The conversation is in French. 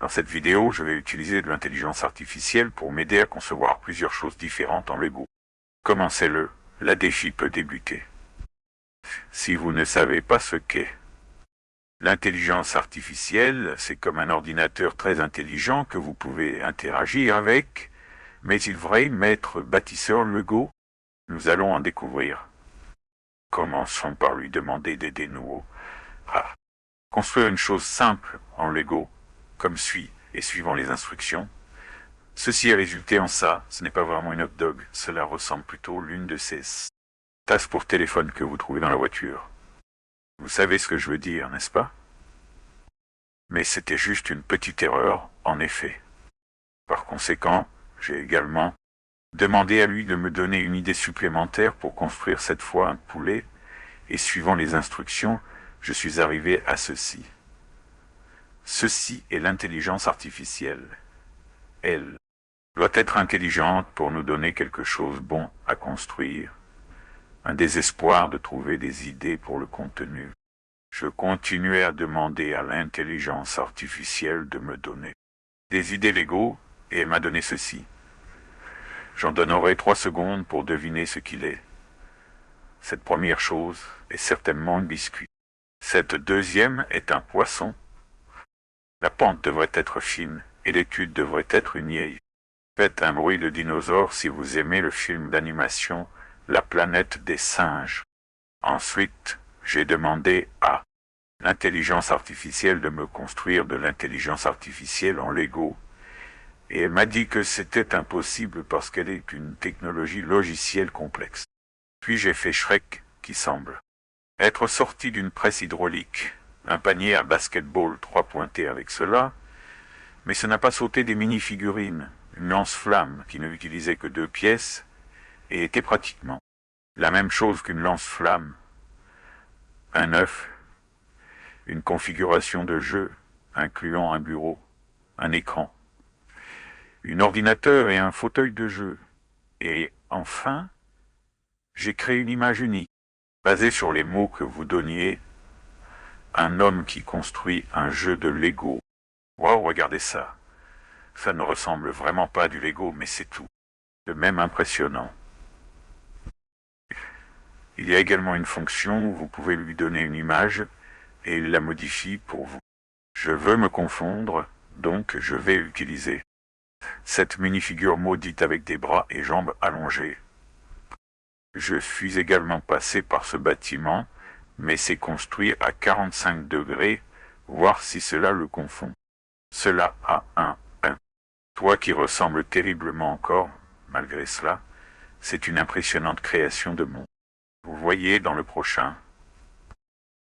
Dans cette vidéo, je vais utiliser de l'intelligence artificielle pour m'aider à concevoir plusieurs choses différentes en Lego. Commencez-le, la défi peut débuter. Si vous ne savez pas ce qu'est l'intelligence artificielle, c'est comme un ordinateur très intelligent que vous pouvez interagir avec, mais il vrai maître bâtisseur Lego, nous allons en découvrir. Commençons par lui demander d'aider nous à construire une chose simple en Lego, comme suit et suivant les instructions. Ceci est résulté en ça, ce n'est pas vraiment une hot dog, cela ressemble plutôt à l'une de ces tasses pour téléphone que vous trouvez dans la voiture. Vous savez ce que je veux dire, n'est-ce pas? Mais c'était juste une petite erreur, en effet. Par conséquent, j'ai également demandé à lui de me donner une idée supplémentaire pour construire cette fois un poulet, et suivant les instructions, je suis arrivé à ceci. Ceci est l'intelligence artificielle. Elle doit être intelligente pour nous donner quelque chose de bon à construire. Un désespoir de trouver des idées pour le contenu. Je continuais à demander à l'intelligence artificielle de me donner des idées Lego, et elle m'a donné ceci. J'en donnerai 3 secondes pour deviner ce qu'il est. Cette première chose est certainement un biscuit. Cette deuxième est un poisson. La pente devrait être fine, et l'étude devrait être une vieille. Faites un bruit de dinosaure si vous aimez le film d'animation La planète des singes. Ensuite, j'ai demandé à l'intelligence artificielle de me construire de l'intelligence artificielle en Lego. Et elle m'a dit que c'était impossible parce qu'elle est une technologie logicielle complexe. Puis j'ai fait Shrek, qui semble être sorti d'une presse hydraulique. Un panier à basketball 3 pointés avec cela, mais ça n'a pas sauté des mini-figurines. Une lance-flamme qui ne utilisait que 2 pièces et était pratiquement la même chose qu'une lance-flamme. Un œuf, une configuration de jeu incluant un bureau, un écran, un ordinateur et un fauteuil de jeu. Et enfin, j'ai créé une image unique, basée sur les mots que vous donniez. Un homme qui construit un jeu de Lego. Wow, regardez ça. Ça ne ressemble vraiment pas à du Lego, mais c'est tout. De même impressionnant. Il y a également une fonction où vous pouvez lui donner une image et il la modifie pour vous. Je veux me confondre, donc je vais utiliser cette minifigure maudite avec des bras et jambes allongés. Je suis également passé par ce bâtiment, mais c'est construit à 45 degrés, voir si cela le confond. Cela a un toit qui ressemble terriblement encore, malgré cela, c'est une impressionnante création de monde. Vous voyez dans le prochain.